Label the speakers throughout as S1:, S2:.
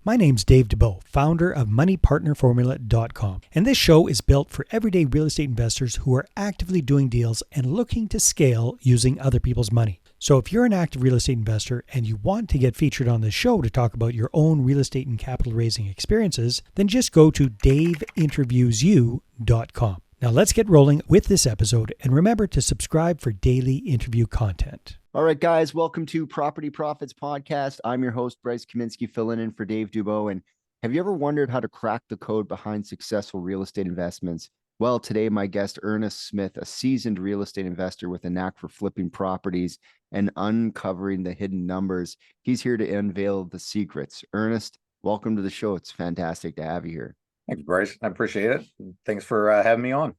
S1: My name's Dave Dubeau, founder of MoneyPartnerFormula.com, and this show is built for everyday real estate investors who are actively doing deals and looking to scale using other people's money. So if you're an active real estate investor and you want to get featured on this show to talk about your own real estate and capital raising experiences, then just go to daveinterviewyou.com. Now let's get rolling with this episode, and remember to subscribe for daily interview content.
S2: All right, guys, welcome to Property Profits Podcast. I'm your host, Bryce Kaminsky, filling in for Dave Dubeau. And have you ever wondered how to crack the code behind successful real estate investments? Well, today, my guest, Ernest Smith, a seasoned real estate investor with a knack for flipping properties and uncovering the hidden numbers. He's here to unveil the secrets. Ernest, welcome to the show. It's fantastic to have you here.
S3: Thanks, Bryce. I appreciate it. Thanks for having me on.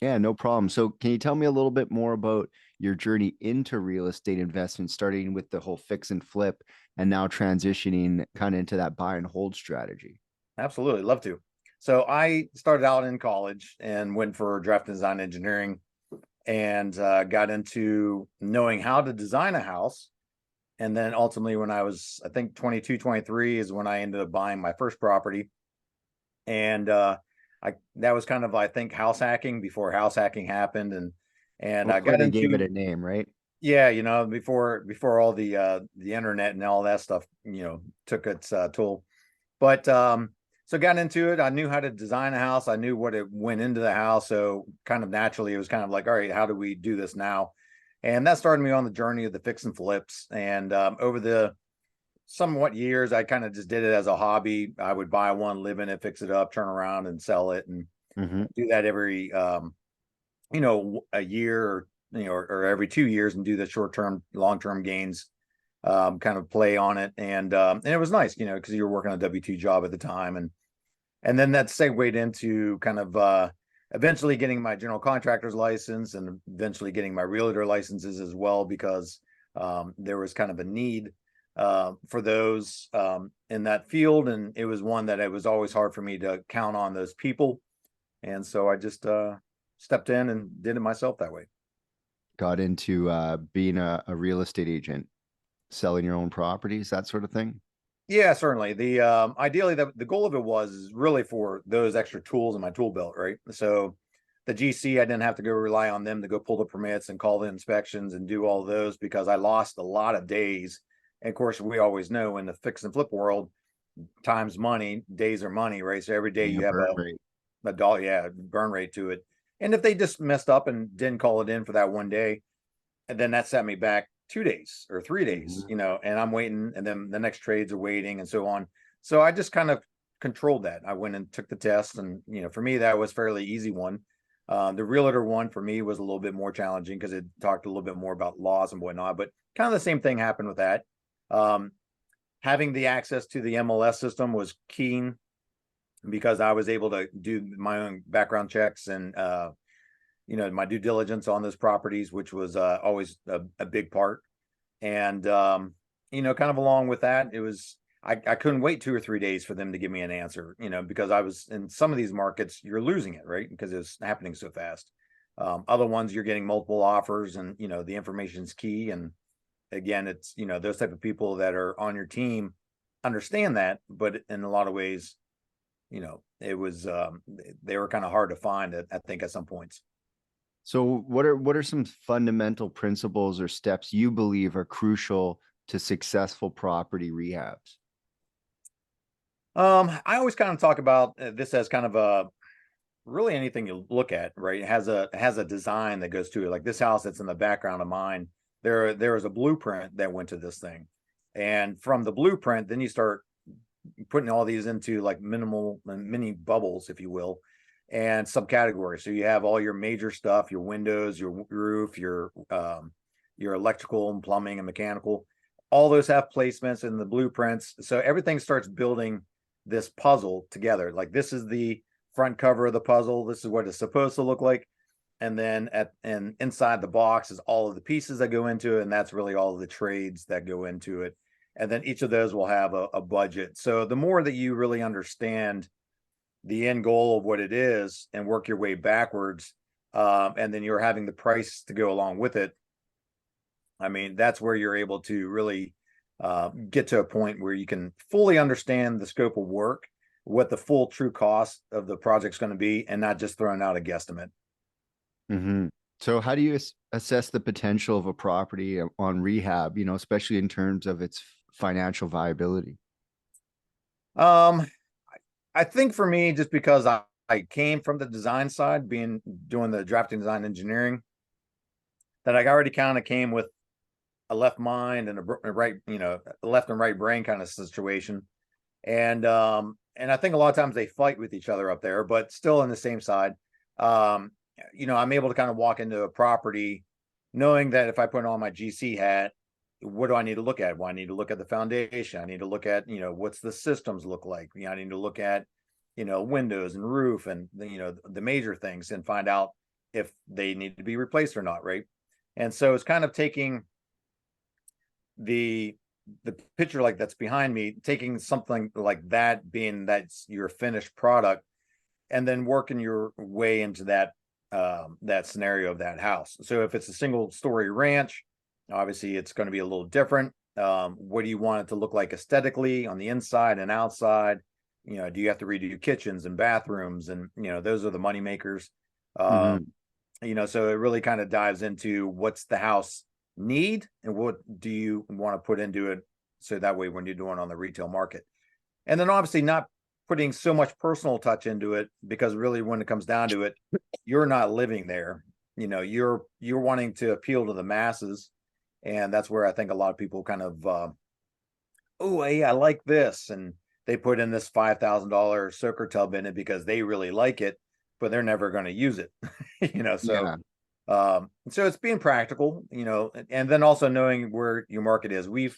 S2: Yeah, no problem. So can you tell me a little bit more about your journey into real estate investment, starting with the whole fix and flip and now transitioning kind of into that buy and hold strategy?
S3: Absolutely. Love to. So I started out in college and went for draft design engineering and got into knowing how to design a house. And then ultimately when I was, I think 22, 23 is when I ended up buying my first property. And that was kind of, I think, house hacking before house hacking happened. And I got into,
S2: gave it a name, right?
S3: Yeah, before all the internet and all that stuff, took its toll. But so got into it. I knew how to design a house. I knew what it went into the house. So kind of naturally, it was kind of like, all right, how do we do this now? And that started me on the journey of the fix and flips. And over the somewhat years, I kind of just did it as a hobby. I would buy one, live in it, fix it up, turn around and sell it, and do that every a year or every 2 years, and do the short-term, long-term gains, kind of play on it. And it was nice, because you were working a W-2 job at the time. And then that segued into kind of eventually getting my general contractor's license and eventually getting my realtor licenses as well, because there was kind of a need for those in that field. And it was one that it was always hard for me to count on those people. And so I just stepped in and did it myself that way.
S2: Got into being a real estate agent, selling your own properties, that sort of thing?
S3: Yeah, certainly. The ideally, the goal of it is really for those extra tools in my tool belt, right? So the GC, I didn't have to go rely on them to go pull the permits and call the inspections and do all those, because I lost a lot of days. And of course, we always know in the fix and flip world, time's money, days are money, right? So every day you have a dollar, burn rate to it. And if they just messed up and didn't call it in for that one day, and then that set me back 2 days or 3 days, and I'm waiting, and then the next trades are waiting and so on. So I just kind of controlled that. I went and took the test, and, for me, that was fairly easy one. The realtor one for me was a little bit more challenging because it talked a little bit more about laws and whatnot, but kind of the same thing happened with that. Having the access to the MLS system was keen, because I was able to do my own background checks and, my due diligence on those properties, which was always a big part. And, kind of along with that, it was, I couldn't wait 2 or 3 days for them to give me an answer, because I was in some of these markets, you're losing it, right? Because it's happening so fast. Other ones, you're getting multiple offers, and, the information's key. And again, it's, those type of people that are on your team understand that, but in a lot of ways, it was, they were kind of hard to find, I think, at some points.
S2: So what are some fundamental principles or steps you believe are crucial to successful property rehabs?
S3: I always kind of talk about this as kind of a, really anything you look at, right? It has a design that goes to it. Like this house that's in the background of mine, there is a blueprint that went to this thing. And from the blueprint, then you start putting all these into like mini bubbles, if you will, and subcategories. So you have all your major stuff, your windows, your roof, your electrical and plumbing and mechanical. All those have placements in the blueprints. So everything starts building this puzzle together. Like this is the front cover of the puzzle. This is what it's supposed to look like. And then inside the box is all of the pieces that go into it. And that's really all of the trades that go into it. And then each of those will have a budget. So the more that you really understand the end goal of what it is and work your way backwards, and then you're having the price to go along with it, I mean, that's where you're able to really get to a point where you can fully understand the scope of work, what the full true cost of the project's going to be, and not just throwing out a guesstimate.
S2: Mm-hmm. So how do you assess the potential of a property on rehab, especially in terms of its financial viability?
S3: Um, I think for me, just because I came from the design side, doing the drafting design engineering, that I already kind of came with a left mind and a right, a left and right brain kind of situation. And I think a lot of times they fight with each other up there, but still on the same side. Um, I'm able to kind of walk into a property knowing that if I put on my GC hat, what do I need to look at? Well, I need to look at the foundation. I need to look at, what's the systems look like? I need to look at, windows and roof and the major things and find out if they need to be replaced or not, right? And so it's kind of taking the picture like that's behind me, taking something like that, being that's your finished product, and then working your way into that that scenario of that house. So if it's a single story ranch, obviously it's going to be a little different. What do you want it to look like aesthetically on the inside and outside? Do you have to redo kitchens and bathrooms? And those are the money makers. So it really kind of dives into what's the house need and what do you want to put into it, so that way when you're doing on the retail market. And then obviously not putting so much personal touch into it, because really when it comes down to it, you're not living there. You're wanting to appeal to the masses, and that's where I think a lot of people kind of oh hey, I like this, and they put in this $5,000 soaker tub in it because they really like it, but they're never going to use it. So
S2: Yeah.
S3: so it's being practical, and then also knowing where your market is. We've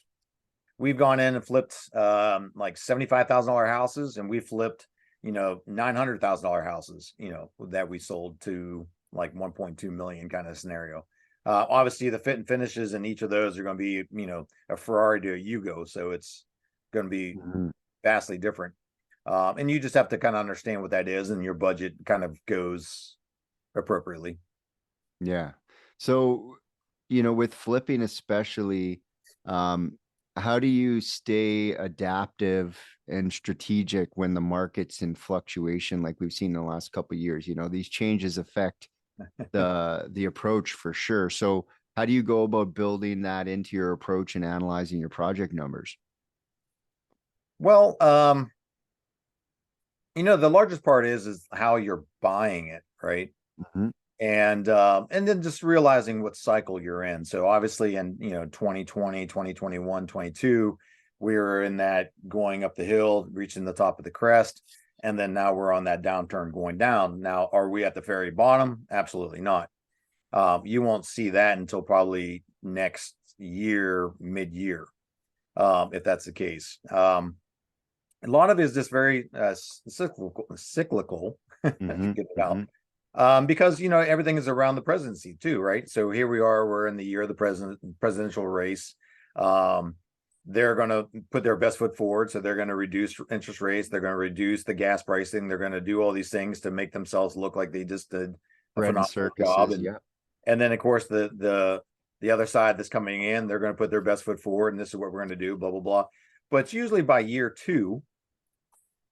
S3: gone in and flipped like $75,000 houses, and we flipped $900,000 houses that we sold to like 1.2 million kind of scenario. Obviously the fit and finishes in each of those are going to be a Ferrari to a Yugo, so it's going to be vastly different. And you just have to kind of understand what that is, and your budget kind of goes appropriately.
S2: Yeah. So, with flipping especially, how do you stay adaptive and strategic when the market's in fluctuation like we've seen in the last couple of years? These changes affect the approach for sure. So how do you go about building that into your approach and analyzing your project numbers?
S3: Well, the largest part is how you're buying it, right?
S2: Mm-hmm.
S3: And then just realizing what cycle you're in. So obviously in 2020, 2021, 22, we were in that going up the hill, reaching the top of the crest, and then now we're on that downturn going down. Now, are we at the very bottom? Absolutely not. You won't see that until probably next year, mid-year, if that's the case. A lot of it is just very cyclical.
S2: Mm-hmm.
S3: Get it out. Because everything is around the presidency too, right? So here we are, we're in the year of the presidential race. They're going to put their best foot forward, so they're going to reduce interest rates, they're going to reduce the gas pricing, they're going to do all these things to make themselves look like they just did a phenomenal job. And then of course the other side that's coming in, they're going to put their best foot forward, and this is what we're going to do, blah blah blah. But it's usually by year 2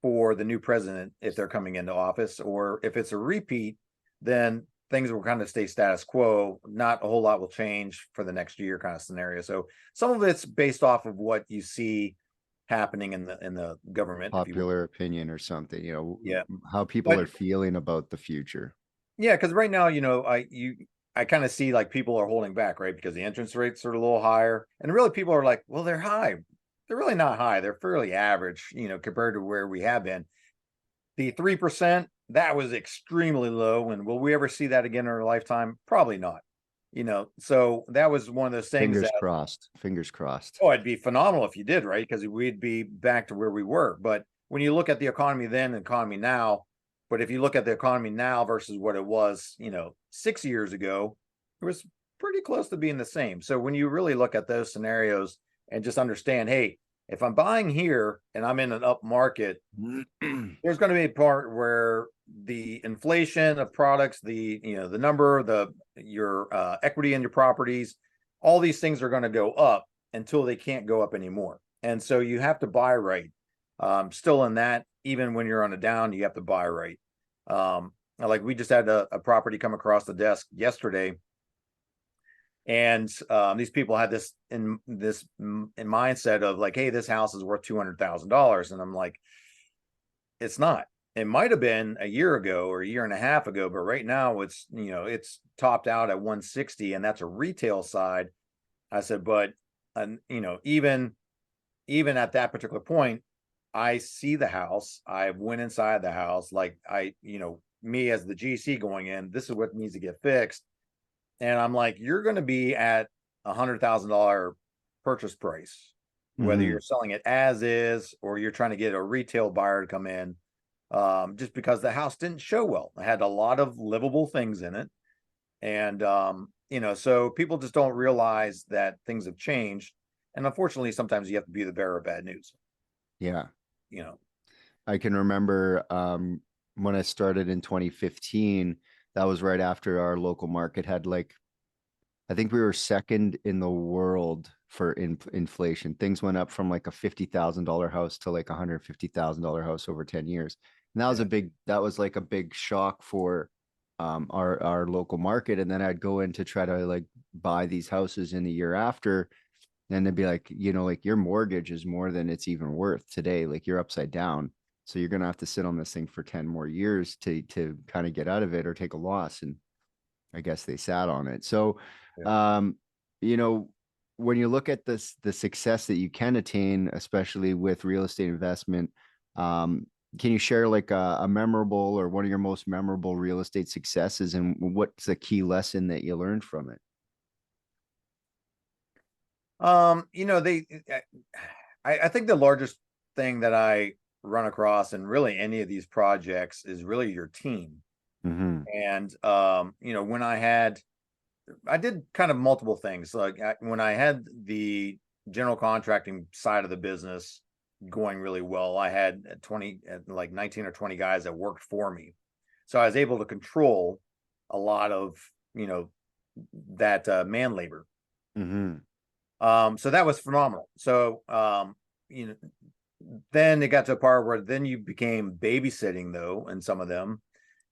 S3: for the new president, if they're coming into office, or if it's a repeat, then things will kind of stay status quo. Not a whole lot will change for the next year kind of scenario. So some of it's based off of what you see happening in the government,
S2: popular opinion or something,
S3: yeah,
S2: how people are feeling about the future.
S3: Yeah, because right now, I kind of see like people are holding back, right? Because the entrance rates are a little higher, and really people are like, well, they're high. They're really not high. They're fairly average, compared to where we have been. The 3%, that was extremely low. And will we ever see that again in our lifetime? Probably not. So that was one of those things.
S2: Fingers crossed.
S3: Oh, it'd be phenomenal if you did, right? Because we'd be back to where we were. But when you look at the economy then and economy now, but if you look at the economy now versus what it was, 6 years ago, it was pretty close to being the same. So when you really look at those scenarios and just understand, hey, if I'm buying here and I'm in an up market, there's going to be a part where the inflation of products, the number, your equity in your properties, all these things are going to go up. until they can't go up anymore. And so you have to buy right. Still in that, even when you're on a down, you have to buy right. Like we just had a property come across the desk yesterday, and these people had this mindset of like, hey, this house is worth $200,000, and I'm like, it's not. It might have been a year ago or a year and a half ago, but right now it's, it's topped out at 160, and that's a retail side. I said, but even at that particular point, I see the house. I went inside the house, like me as the GC going in, this is what needs to get fixed. And I'm like, you're going to be at $100,000 purchase price, whether you're selling it as is, or you're trying to get a retail buyer to come in, just because the house didn't show well. It had a lot of livable things in it. And, so people just don't realize that things have changed. And unfortunately, sometimes you have to be the bearer of bad news.
S2: Yeah. I can remember when I started in 2015, that was right after our local market had I think we were second in the world for inflation. Things went up from like a $50,000 house to like $150,000 house over 10 years. And that was that was like a big shock for our local market. And then I'd go in to try to like buy these houses in the year after. And they'd be like, like your mortgage is more than it's even worth today. Like you're upside down. So you're going to have to sit on this thing for 10 more years to kind of get out of it or take a loss. And I guess they sat on it. So, when you look at the success that you can attain, especially with real estate investment, can you share like a memorable or one of your most memorable real estate successes, and what's the key lesson that you learned from it?
S3: I think the largest thing that I run across in really any of these projects is really your team. And, when I did kind of multiple things, like when I had the general contracting side of the business going really well, I had 19 or 20 guys that worked for me. So I was able to control a lot of, that man labor. So that was phenomenal. So, then it got to a part where then you became babysitting though, and some of them,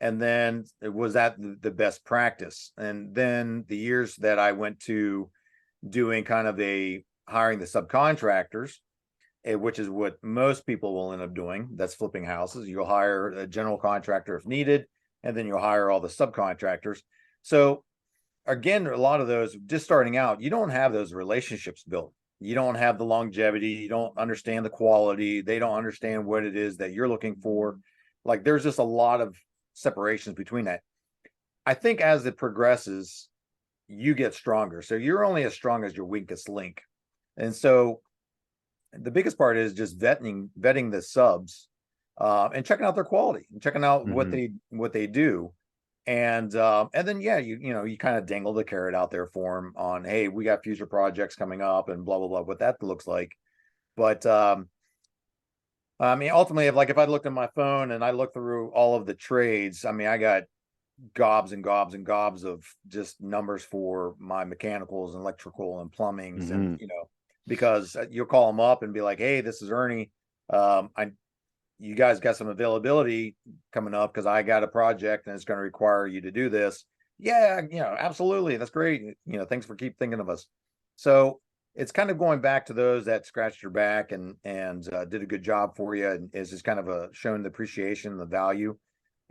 S3: and then it was that the best practice. And then the years that I went to doing kind of hiring the subcontractors, which is what most people will end up doing. That's flipping houses. You'll hire a general contractor if needed, and then you'll hire all the subcontractors. So again, a lot of those just starting out, you don't have those relationships built. You don't have the longevity. You don't understand the quality. They don't understand what it is that you're looking for. Like there's just a lot of separations between that. I think as it progresses, you get stronger. So you're only as strong as your weakest link. And so the biggest part is just vetting the subs, and checking out their quality and checking out what they do. And then, you kind of dangle the carrot out there for them on, hey, we got future projects coming up and blah, blah, blah, what that looks like. But, I mean, ultimately, if I looked at my phone and I look through all of the trades, I mean, I got gobs and gobs and gobs of just numbers for my mechanicals and electrical and plumbings. And, because you'll call them up and be like, hey, this is Ernie. You guys got some availability coming up because I got a project and it's going to require you to do this. Yeah, absolutely. That's great. Thanks for keep thinking of us. So it's kind of going back to those that scratched your back and did a good job for you, and is just kind of showing the appreciation, the value.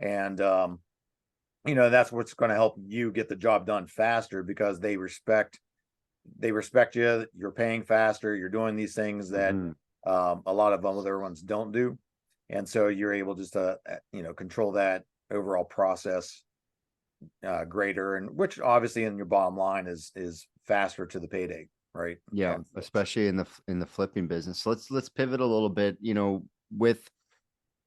S3: And, that's what's going to help you get the job done faster, because they respect you. You're paying faster. You're doing these things that a lot of other ones don't do. And so you're able just to, control that overall process greater, and which obviously in your bottom line is faster to the payday, right?
S2: Yeah, especially in the flipping business. So let's pivot a little bit, with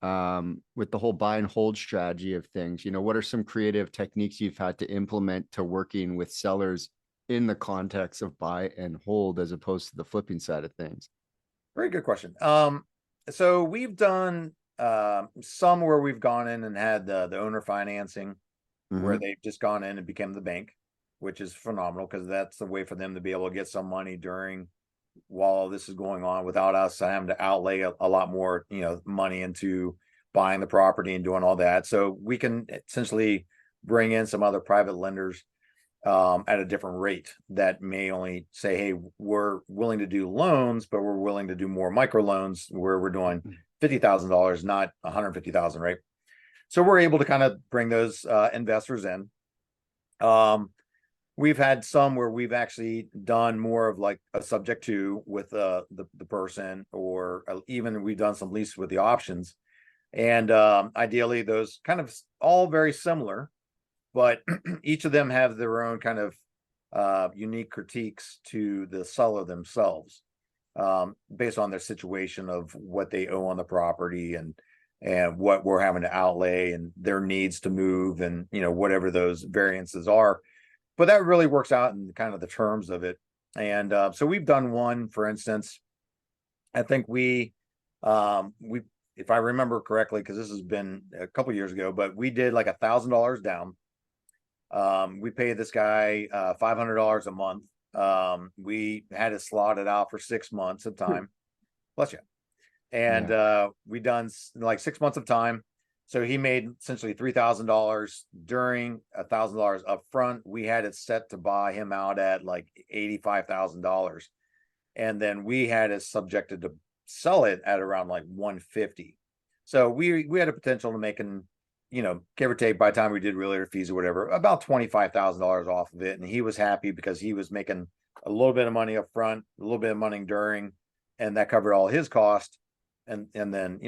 S2: the whole buy and hold strategy of things. What are some creative techniques you've had to implement to working with sellers in the context of buy and hold as opposed to the flipping side of things?
S3: Very good question. So we've done some where we've gone in and had the owner financing, where they've just gone in and become the bank, which is phenomenal because that's the way for them to be able to get some money during while this is going on without us having to outlay a lot more, money into buying the property and doing all that. So we can essentially bring in some other private lenders at a different rate that may only say, hey, we're willing to do loans, but we're willing to do more micro loans where we're doing $50,000, not 150,000, right? So we're able to kind of bring those investors in. We've had some where we've actually done more of like a subject to with the person, or even we've done some lease with the options. And ideally, those kind of all very similar, but each of them have their own kind of unique critiques to the seller themselves, based on their situation of what they owe on the property and what we're having to outlay and their needs to move, and whatever those variances are. But that really works out in kind of the terms of it. And so we've done one, for instance. I think we if I remember correctly, because this has been a couple years ago, but we did like $1,000 down. We paid this guy $500 a month. We had it slotted out for 6 months of time. Bless you. And we done like 6 months of time. So he made essentially $3,000 during $1,000 up front. We had it set to buy him out at like $85,000. And then we had it subjected to sell it at around like 150. So we had a potential to making, give or take, by the time we did realtor fees or whatever, about $25,000 off of it. And he was happy because he was making a little bit of money up front, a little bit of money during, and that covered all his cost. And then,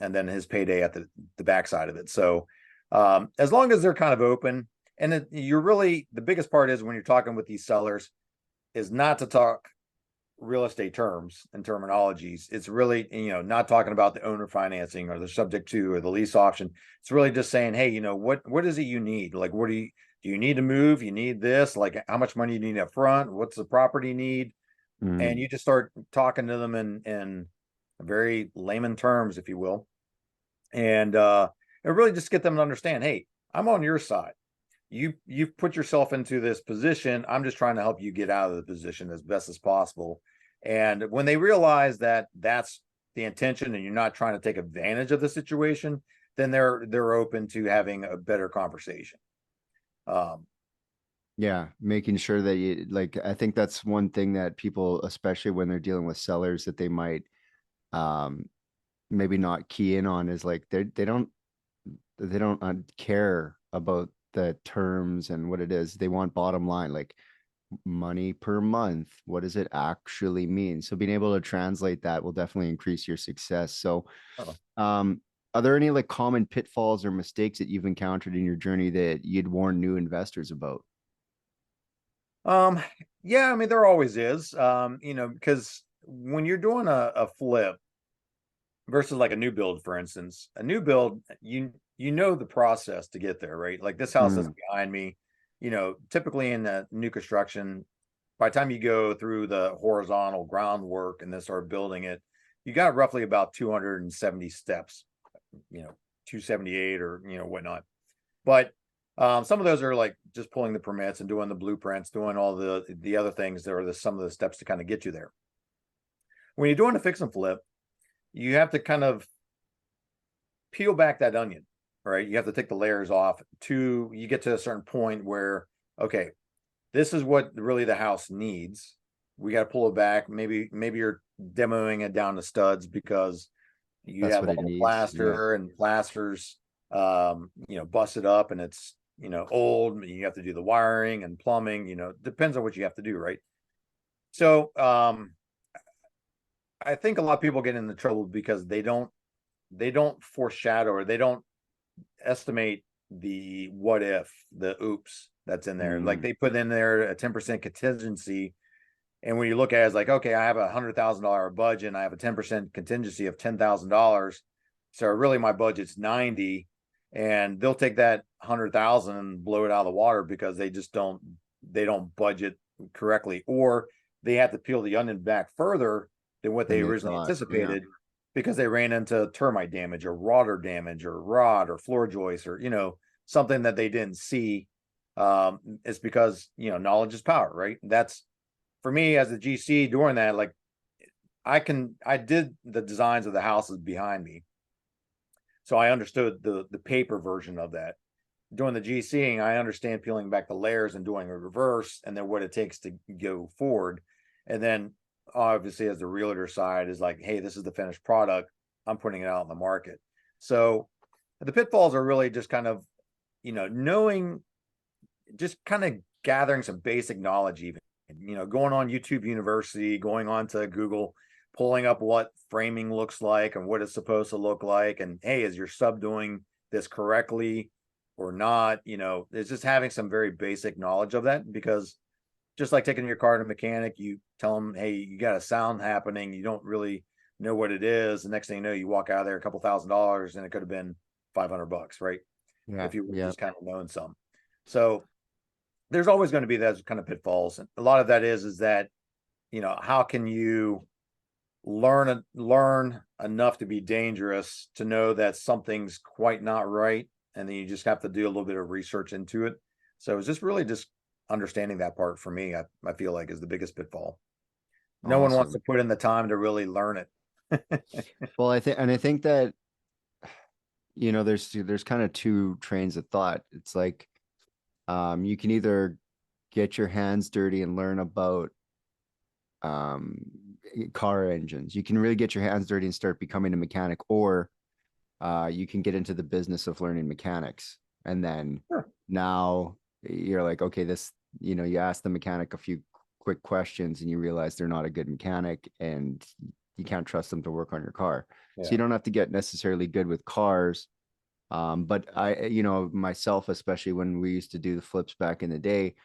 S3: and then his payday at the backside of it. So as long as they're kind of open, and you're really, the biggest part is when you're talking with these sellers is not to talk real estate terms and terminologies. It's really, not talking about the owner financing or the subject to or the lease option. It's really just saying, hey, what is it you need? Like, what do you need to move? You need this, like how much money you need up front? What's the property need? And you just start talking to them in very layman terms, if you will. And really just get them to understand, hey, I'm on your side. You've put yourself into this position. I'm just trying to help you get out of the position as best as possible. And when they realize that that's the intention and you're not trying to take advantage of the situation, then they're open to having a better conversation.
S2: Yeah, making sure that you, like, I think that's one thing that people, especially when they're dealing with sellers, that they might maybe not key in on, is like they don't care about the terms and what it is. They want bottom line, like money per month. What does it actually mean? So being able to translate that will definitely increase your success. So are there any like common pitfalls or mistakes that you've encountered in your journey that you'd warn new investors about?
S3: Yeah, I mean, there always is, because when you're doing a flip versus like a new build, for instance, a new build, you know the process to get there, right? Like this house that's behind me, typically in the new construction, by the time you go through the horizontal groundwork and then start building it, you got roughly about 270 steps, 278 or, whatnot. But some of those are like just pulling the permits and doing the blueprints, doing all the other things. There are some of the steps to kind of get you there. When you're doing a fix and flip, you have to kind of peel back that onion, right? You have to take the layers off to you get to a certain point where, okay, this is what really the house needs. We got to pull it back. Maybe you're demoing it down to studs because you
S2: That's
S3: have
S2: what
S3: all
S2: it
S3: the
S2: needs.
S3: plaster and plasters, busted up and it's, old. You have to do the wiring and plumbing, depends on what you have to do, right? So I think a lot of people get into trouble because they don't foreshadow or they don't estimate the what if, the oops that's in there. Like they put in there a 10% contingency. And when you look at it, it's like, okay, I have $100,000 budget and I have a 10% contingency of $10,000. So really my budget's 90, and they'll take that 100,000 and blow it out of the water because they just don't budget correctly, or they have to peel the onion back further than what they originally anticipated because they ran into termite damage or water damage or rot or floor joists or, something that they didn't see. It's because, knowledge is power, right? That's for me as a GC doing that, like I did the designs of the houses behind me. So I understood the paper version of that. Doing the GCing, I understand peeling back the layers and doing a reverse, and then what it takes to go forward. And then obviously as the realtor side is like, hey, this is the finished product. I'm putting it out in the market. So the pitfalls are really just kind of, knowing, just kind of gathering some basic knowledge, even, going on YouTube University, going on to Google, pulling up what framing looks like and what it's supposed to look like. And hey, is your sub doing this correctly or not? It's just having some very basic knowledge of that, because just like taking your car to a mechanic, you tell them, hey, you got a sound happening. You don't really know what it is. The next thing you know, you walk out of there a couple $1,000s and it could have been $500, right?
S2: Yeah.
S3: If you were
S2: Yeah.
S3: just kind of known some. So there's always going to be those kind of pitfalls. And a lot of that is that, how can you learn enough to be dangerous to know that something's quite not right, and then you just have to do a little bit of research into it. So it's just really just understanding that part for me, I feel like is the biggest pitfall. No one wants to
S2: Awesome.
S3: put in the time to really learn it.
S2: Well, I think that, there's kind of two trains of thought. It's like, you can either get your hands dirty and learn about car engines. You can really get your hands dirty and start becoming a mechanic, or you can get into the business of learning mechanics. And then
S3: Sure.
S2: now you're like, okay, you ask the mechanic a few quick questions and you realize they're not a good mechanic and you can't trust them to work on your car.
S3: Yeah.
S2: So you don't have to get necessarily good with cars. But myself, especially when we used to do the flips back in the day,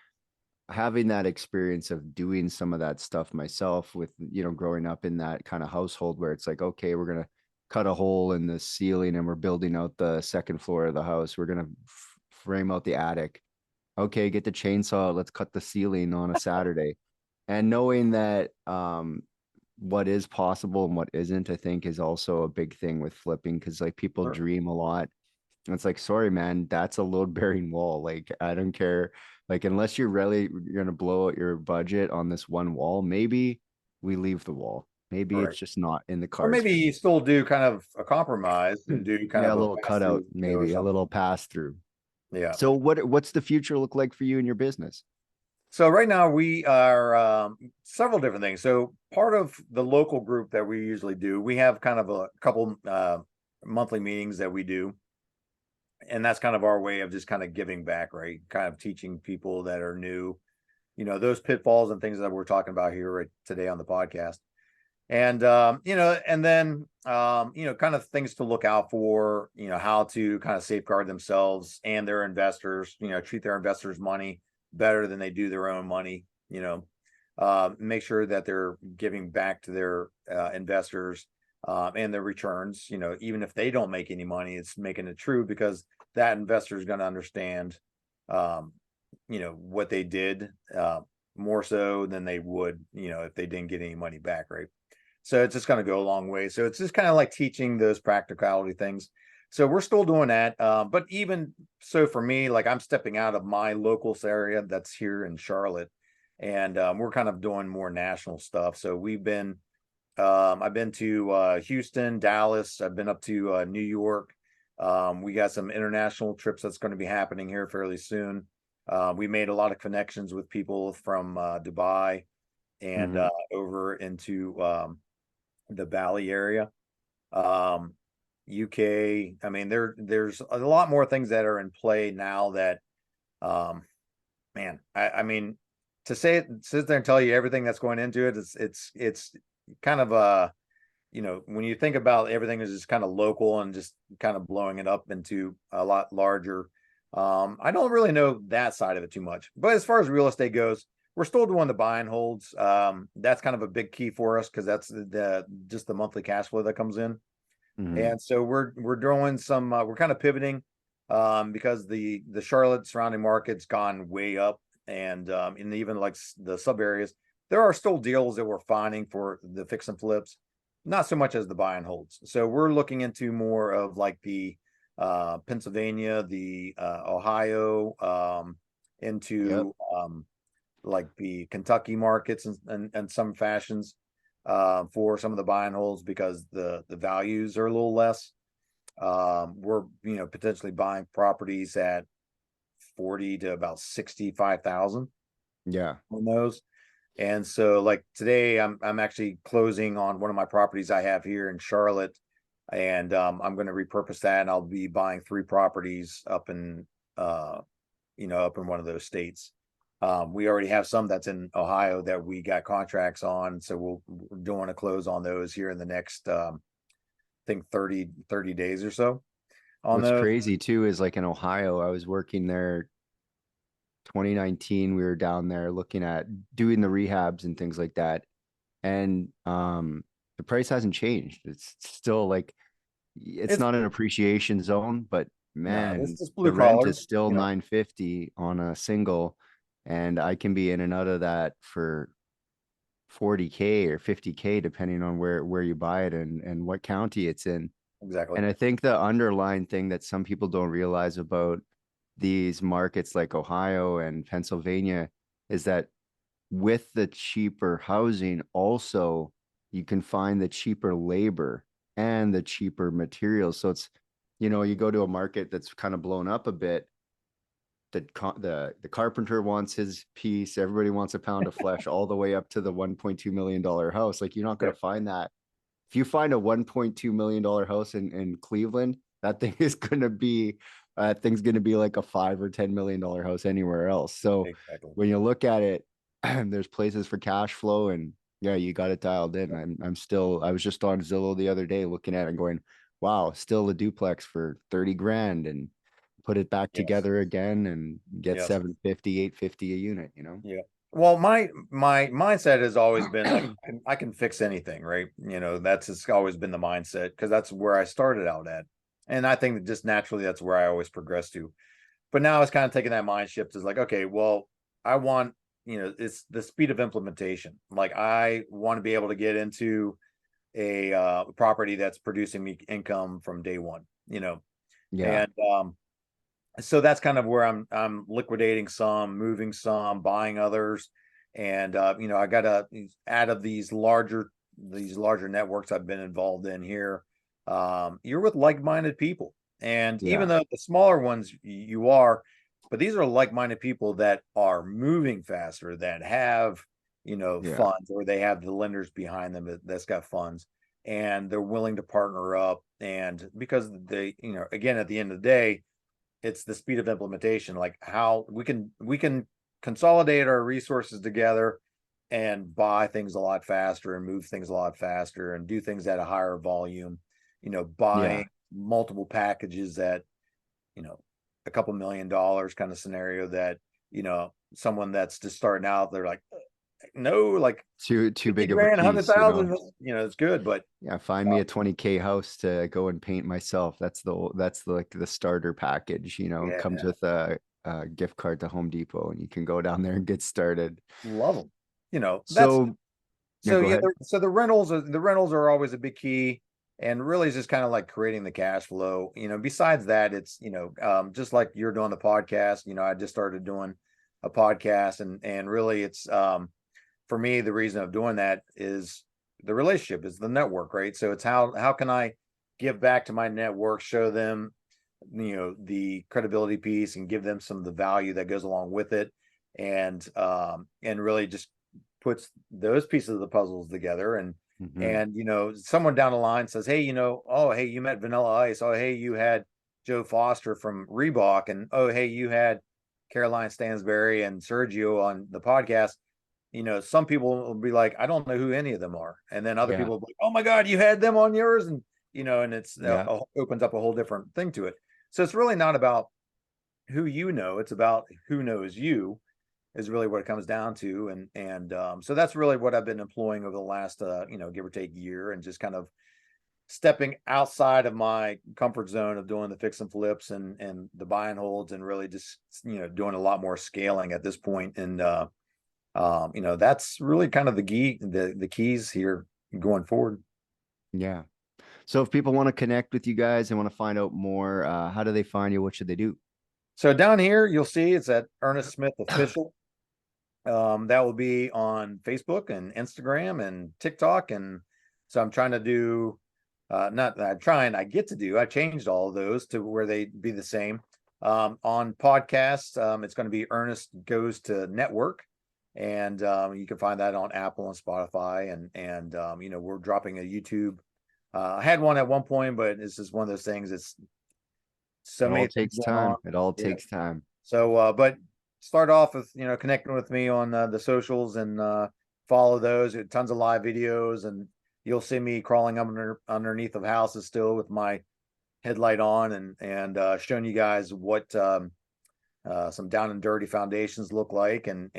S2: having that experience of doing some of that stuff myself with, growing up in that kind of household where it's like, okay, we're going to cut a hole in the ceiling and we're building out the second floor of the house. We're going to frame out the attic. Okay, get the chainsaw. Let's cut the ceiling on a Saturday. And knowing that, what is possible and what isn't, I think is also a big thing with flipping. Cause like people
S3: Sure.
S2: dream a lot. And it's like, sorry, man, that's a load bearing wall. Like, I don't care. Like, unless you're going to blow out your budget on this one wall, maybe we leave the wall. Maybe
S3: Right.
S2: it's just not in the
S3: Or
S2: cards.
S3: maybe you still do kind of a compromise and do kind
S2: Yeah,
S3: of
S2: a
S3: a
S2: little
S3: pass through
S2: cutout,
S3: or
S2: maybe a
S3: something.
S2: little pass through.
S3: Yeah.
S2: So what's the future look like for you and your business?
S3: So right now we are several different things. So part of the local group that we usually do, we have kind of a couple monthly meetings that we do. And that's kind of our way of just kind of giving back, right? Kind of teaching people that are new, those pitfalls and things that we're talking about here right today on the podcast. And and then kind of things to look out for, how to kind of safeguard themselves and their investors, treat their investors' money better than they do their own money, make sure that they're giving back to their investors and their returns, even if they don't make any money, it's making it true, because that investor is going to understand what they did more so than they would, if they didn't get any money back, right? So it's just going to go a long way. So it's just kind of like teaching those practicality things. So we're still doing that. But even so, for me, like I'm stepping out of my local area that's here in Charlotte, and we're kind of doing more national stuff. So I've been to Houston, Dallas. I've been up to New York. We got some international trips that's going to be happening here fairly soon. We made a lot of connections with people from Dubai and over into the Valley area, UK. I mean, there's a lot more things that are in play now that, man, I mean, to sit there and tell you everything that's going into it, it's kind of when you think about everything is just kind of local and just kind of blowing it up into a lot larger. I don't really know that side of it too much, but as far as real estate goes, we're still doing the buy and holds. That's kind of a big key for us because that's just the monthly cash flow that comes in. And so we're doing some we're kind of pivoting because the Charlotte surrounding market's gone way up, and in even like the sub areas, there are still deals that we're finding for the fix and flips, not so much as the buy and holds. So we're looking into more of like the Pennsylvania, the Ohio, into like the Kentucky markets and some fashions for some of the buy and holds because the values are a little less. We're potentially buying properties at 40 to about 65,000
S2: Yeah.
S3: on those. And so like today I'm actually closing on one of my properties I have here in Charlotte, and I'm going to repurpose that, and I'll be buying 3 properties up in up in one of those states. We already have some that's in Ohio that we got contracts on, so we're doing a close on those here in the next I think 30 days or so on
S2: What's
S3: those.
S2: crazy too is like in Ohio, I was working there 2019. We were down there looking at doing the rehabs and things like that. And the price hasn't changed. It's still like it's
S3: It's
S2: not an appreciation zone, but
S3: no,
S2: man,
S3: this is
S2: the
S3: blue
S2: rent
S3: collar,
S2: is still 950 on a single, and I can be in and out of that for 40K or 50K depending on where you buy it and what county it's in.
S3: exactly.
S2: And I think the underlying thing that some people don't realize about these markets like Ohio and Pennsylvania is that with the cheaper housing, also you can find the cheaper labor and the cheaper materials. So it's, you go to a market that's kind of blown up a bit. The carpenter wants his piece. Everybody wants a pound of flesh, all the way up to the $1.2 million house. Like you're not going to find that. If you find a $1.2 million house in Cleveland, that thing is going to be thing's going to be like a $5 or $10 million house anywhere else. So
S3: Exactly.
S2: when you look at it, there's places for cash flow, and yeah, you got it dialed in. I was just on Zillow the other day looking at it and going, wow, still a duplex for 30 grand, and put it back
S3: Yes.
S2: together again and get
S3: Yes.
S2: 750, 850 a unit,
S3: Yeah. Well, my mindset has always been I can fix anything, right? That's it's always been the mindset because that's where I started out at. And I think that just naturally that's where I always progress to. But now it's kind of taking that mind shift is like, okay, well, I want, it's the speed of implementation. Like I want to be able to get into a property that's producing me income from day one,
S2: Yeah.
S3: and so that's kind of where I'm liquidating some, moving some, buying others. And I got out of these larger networks I've been involved in here. You're with like-minded people. And even
S2: Yeah.
S3: though the smaller ones you are, but these are like-minded people that are moving faster, that have,
S2: Yeah.
S3: funds, or they have the lenders behind them that's got funds, and they're willing to partner up. And because they, again, at the end of the day, it's the speed of implementation, like how we can consolidate our resources together and buy things a lot faster and move things a lot faster and do things at a higher volume, buying multiple packages at, a couple $1 million kind of scenario that, someone that's just starting out, they're like, no, like
S2: Too
S3: 50
S2: big of a
S3: grand,
S2: piece,
S3: 100,000, it's good, but
S2: Yeah, find me a 20K house to go and paint myself. That's like the starter package, It
S3: yeah,
S2: comes with a gift card to Home Depot, and you can go down there and get started.
S3: love them. That's
S2: So, yeah,
S3: so
S2: go
S3: yeah,
S2: ahead.
S3: so the rentals are always a big key, and really it's just kind of like creating the cash flow. Besides that, it's just like you're doing the podcast. I just started doing a podcast, and really it's for me the reason of doing that is the relationship, is the network, right? So it's how can I give back to my network, show them the credibility piece, and give them some of the value that goes along with it, and really just puts those pieces of the puzzles together. And
S2: Mhm.
S3: someone down the line says, hey, oh hey, you met Vanilla Ice, oh hey, you had Joe Foster from Reebok, and oh hey, you had Caroline Stansberry and Sergio on the podcast. Some people will be like, I don't know who any of them are, and then other
S2: Yeah,
S3: people will be like, oh my god, you had them on yours. And and it's
S2: yeah,
S3: opens up a whole different thing to it. So it's really not about who it's about who knows you, is really what it comes down to. And so that's really what I've been employing over the last give or take year, and just kind of stepping outside of my comfort zone of doing the fix and flips and the buy and holds, and really just doing a lot more scaling at this point. And that's really kind of the keys here going forward.
S2: yeah. So if people want to connect with you guys and want to find out more, how do they find you? What should they do?
S3: So down here you'll see it's at Ernest Smith Official. That will be on Facebook and Instagram and TikTok. And so I'm trying to do, not that I'm trying, I get to do, I changed all of those to where they be the same. On podcasts, it's going to be Ernest Goes to Network. And you can find that on Apple and Spotify. And we're dropping a YouTube. I had one at one point, but it's just one of those things. It's so many things going on.
S2: It all takes time.
S3: So, but start off with, connecting with me on the socials and follow those. Tons of live videos, and you'll see me crawling underneath of houses still with my headlight on and showing you guys what some down and dirty foundations look like and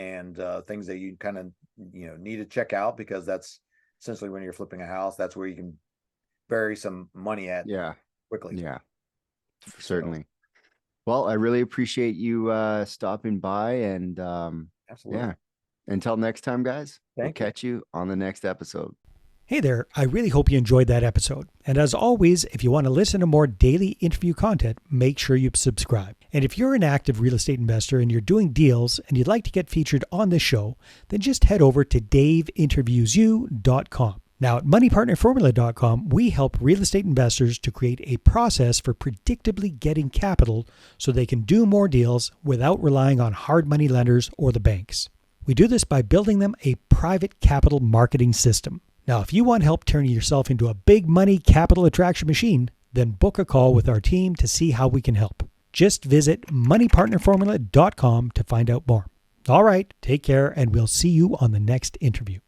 S3: things that you kind of, need to check out, because that's essentially when you're flipping a house, that's where you can bury some money at quickly.
S2: Yeah, certainly. Well, I really appreciate you stopping by, and
S3: Absolutely.
S2: Yeah, until next time, guys. We'll
S3: Thank you.
S2: catch you on the next episode.
S1: Hey there, I really hope you enjoyed that episode. And as always, if you want to listen to more daily interview content, make sure you subscribe. And if you're an active real estate investor and you're doing deals and you'd like to get featured on this show, then just head over to daveinterviewyou.com. Now at moneypartnerformula.com, we help real estate investors to create a process for predictably getting capital so they can do more deals without relying on hard money lenders or the banks. We do this by building them a private capital marketing system. Now, if you want help turning yourself into a big money capital attraction machine, then book a call with our team to see how we can help. Just visit moneypartnerformula.com to find out more. All right, take care, and we'll see you on the next interview.